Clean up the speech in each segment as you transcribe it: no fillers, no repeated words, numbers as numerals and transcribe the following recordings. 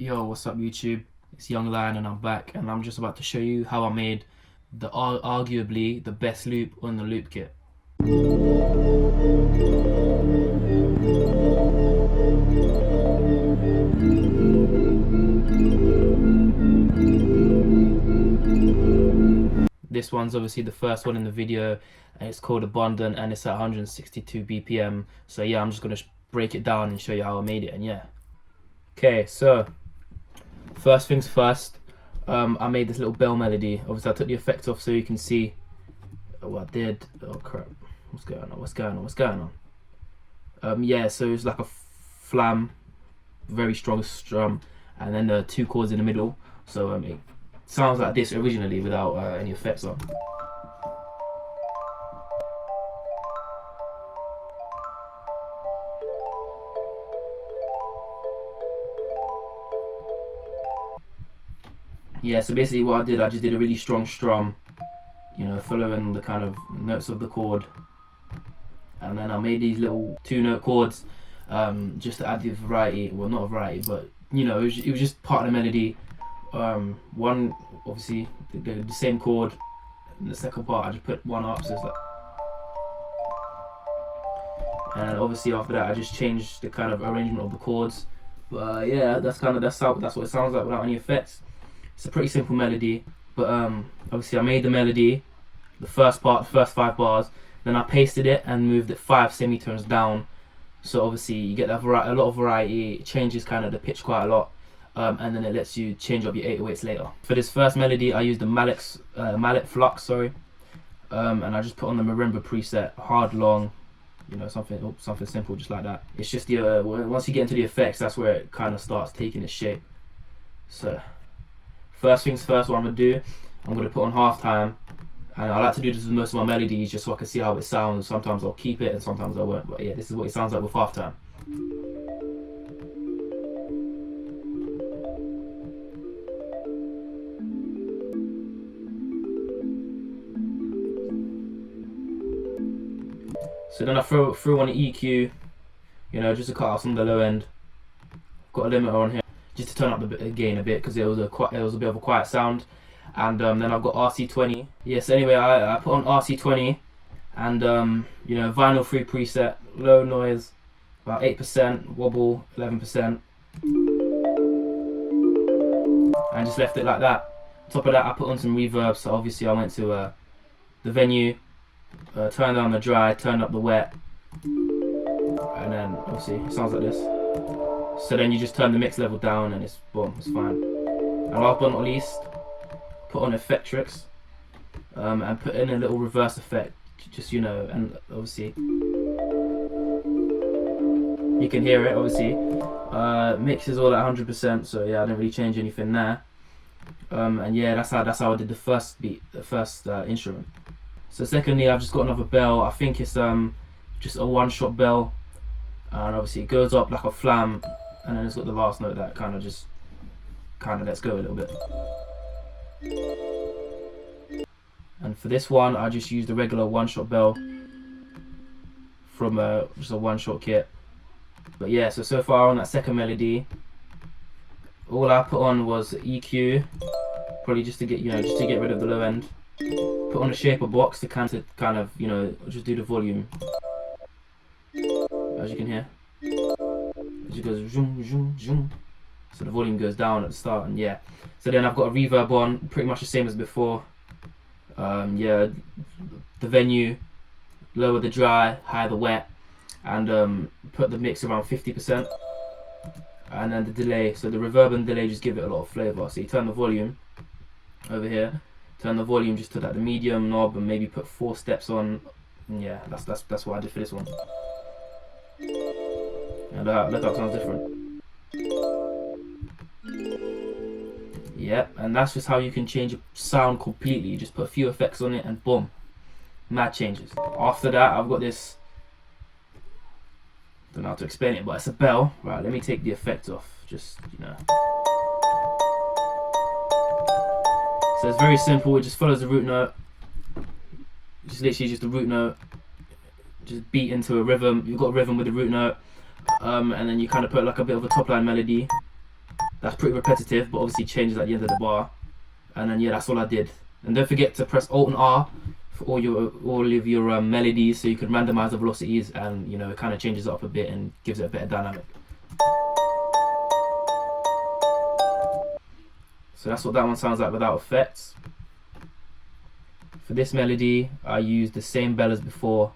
Yo, what's up YouTube? It's Young Lion and I'm back, and I'm just about to show you how I made the arguably the best loop on the loop kit. This one's obviously the first one in the video, and it's called Abundant and it's at 162 BPM. So yeah, I'm just gonna break it down and show you how I made it, and yeah. Okay, so first things first, I made this little bell melody. Obviously I took the effects off so you can see what I did. Oh crap, what's going on? Yeah, so it's like a flam, very strong strum, and then the two chords in the middle. So it sounds like this originally without any effects on. Yeah, so basically what I did, I just did a really strong strum, you know, following the kind of notes of the chord, and then I made these little 2-note chords just to add the variety. Well, not a variety, but you know, it was just part of the melody. One, obviously the same chord, and the second part I just put one up, so it's like, and obviously after that I just changed the kind of arrangement of the chords. But yeah, that's what it sounds like without any effects. It's a pretty simple melody, but obviously I made the melody, the first part, the first 5 bars, then I pasted it and moved it 5 semitones down. So obviously you get that a lot of variety. It changes kind of the pitch quite a lot, and then it lets you change up your 808s later. For this first melody, I used the mallet flux, sorry, and I just put on the marimba preset, hard, long, you know, something simple, just like that. It's just the once you get into the effects, that's where it kind of starts taking its shape. So first things first, what I'm gonna do, I'm gonna put on halftime, and I like to do this with most of my melodies just so I can see how it sounds. Sometimes I'll keep it and sometimes I won't, but yeah, this is what it sounds like with halftime. So then I threw on an EQ, you know, just to cut out some of the low end. Got a limiter on here just to turn up the gain a bit because it was a bit of a quiet sound. And then I've got RC20. Yes, anyway, I put on RC20 and you know, vinyl free preset, low noise, about 8%, wobble 11%, and just left it like that. On top of that, I put on some reverb. So obviously I went to the venue, turned down the dry, turned up the wet, and then obviously it sounds like this. So then you just turn the mix level down and it's boom, it's fine. And last but not least, put on Effectrix and put in a little reverse effect, just, you know, and obviously you can hear it. Obviously mix is all at 100%, so yeah, I didn't really change anything there. And yeah, that's how I did the first beat, the first instrument. So secondly, I've just got another bell. I think it's just a 1-shot bell, and obviously it goes up like a flam, and then it's got the last note that kind of lets go a little bit. And for this one, I just used a regular 1-shot bell from just a 1-shot kit. But yeah, so far on that second melody, all I put on was EQ, probably just to get rid of the low end. Put on a shaper box to kind of you know, just do the volume, as you can hear. It just goes zoom zoom zoom. So the volume goes down at the start, and yeah. So then I've got a reverb on, pretty much the same as before. Yeah, the venue, lower the dry, higher the wet, and put the mix around 50%. And then the delay, so the reverb and delay just give it a lot of flavour. So you turn the volume over here, turn the volume just to like the medium knob, and maybe put 4 steps on. And yeah, that's what I did for this one. And look how it sounds different. Yep, and that's just how you can change your sound completely. You just put a few effects on it and boom, mad changes. After that, I've got this, don't know how to explain it, but it's a bell. Right, let me take the effect off, just, you know. So it's very simple, it just follows the root note. Just literally just the root note, just beat into a rhythm. You've got a rhythm with the root note, and then you kind of put like a bit of a top line melody. That's pretty repetitive, but obviously changes at the end of the bar. And then yeah, that's all I did. And don't forget to press Alt and R for all of your melodies, so you can randomize the velocities, and you know, it kind of changes it up a bit and gives it a better dynamic. So that's what that one sounds like without effects. For this melody, I used the same bell as before,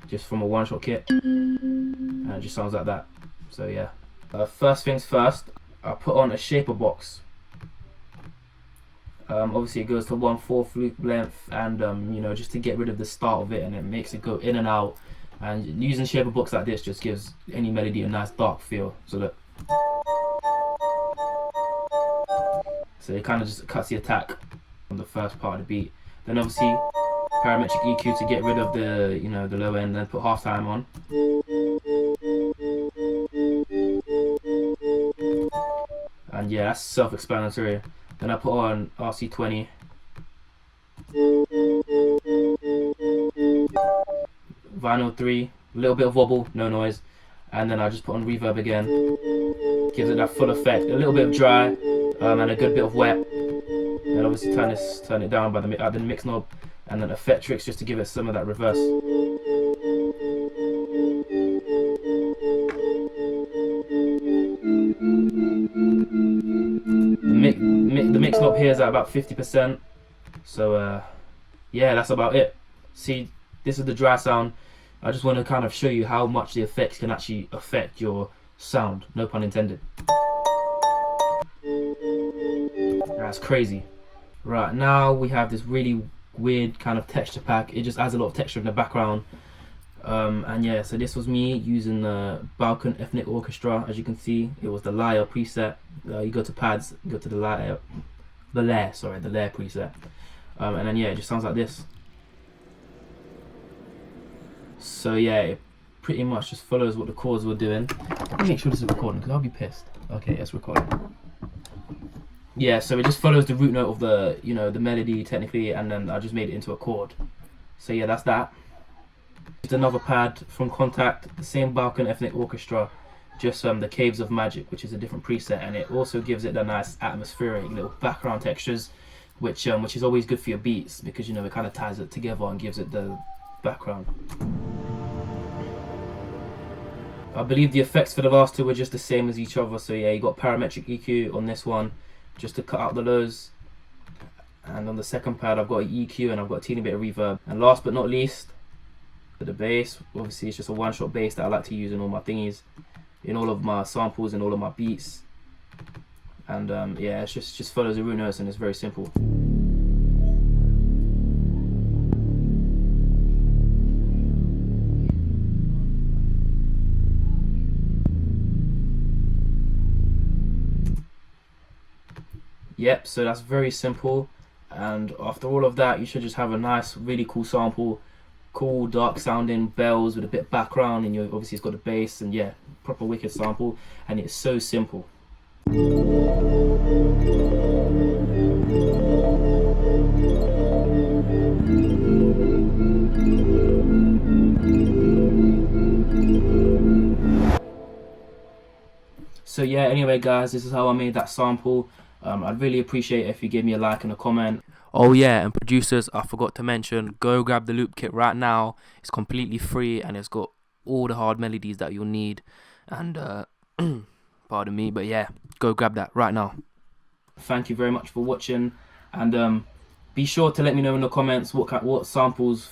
just from a one-shot kit, and it just sounds like that. So yeah. First things first, I put on a shaper box. Obviously it goes to 1/4 loop length, and you know, just to get rid of the start of it, and it makes it go in and out. And using shaper box like this just gives any melody a nice dark feel. So look. So it kind of just cuts the attack on the first part of the beat. Then obviously parametric EQ to get rid of the, you know, the low end, then put halftime on. And yeah, that's self-explanatory. Then I put on RC20. Vinyl 3, a little bit of wobble, no noise. And then I just put on reverb again. Gives it that full effect. A little bit of dry, and a good bit of wet. And obviously turn it down by the mix knob. And then Effectrix just to give it some of that reverse. The mix knob here is at about 50%. So yeah, that's about it. See, this is the dry sound. I just want to kind of show you how much the effects can actually affect your sound, no pun intended. That's crazy. Right, now we have this really weird kind of texture pack. It just adds a lot of texture in the background. And yeah, so this was me using the Balkan Ethnic Orchestra. As you can see, it was the Layer preset. You go to pads, go to the layer preset. And then yeah, it just sounds like this. So yeah, it pretty much just follows what the chords were doing. Let me make sure this is recording, because I'll be pissed. Okay, it's recording. Yeah, so it just follows the root note of the, you know, the melody technically, and then I just made it into a chord. So yeah, that's that. Just another pad from Contact, the same Balkan Ethnic Orchestra, just the Caves of Magic, which is a different preset, and it also gives it the nice atmospheric little background textures, which is always good for your beats, because you know, it kind of ties it together and gives it the background. I believe the effects for the last two were just the same as each other. So yeah, you got parametric EQ on this one, just to cut out the lows, and on the second pad I've got an EQ and I've got a teeny bit of reverb. And last but not least, for the bass, obviously it's just a one-shot bass that I like to use in all my thingies, in all of my samples, in all of my beats. And yeah, it just follows the root notes, and it's very simple. Yep, so that's very simple, and after all of that, you should just have a nice, really cool sample, cool, dark sounding bells with a bit of background, and obviously it's got a bass, and yeah, proper wicked sample, and it's so simple. So yeah, anyway guys, this is how I made that sample. I'd really appreciate it if you give me a like and a comment. Oh yeah, and producers, I forgot to mention, go grab the loop kit right now. It's completely free, and it's got all the hard melodies that you'll need. And pardon me, but yeah, go grab that right now. Thank you very much for watching, and be sure to let me know in the comments what samples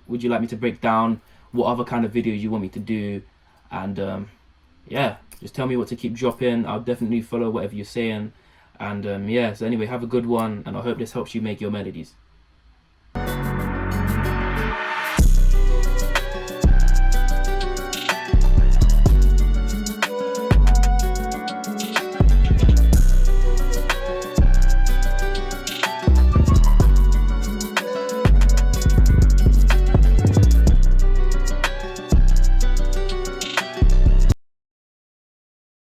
would you like me to break down, what other kind of videos you want me to do, and yeah, just tell me what to keep dropping. I'll definitely follow whatever you're saying. And yeah, so anyway, have a good one, and I hope this helps you make your melodies.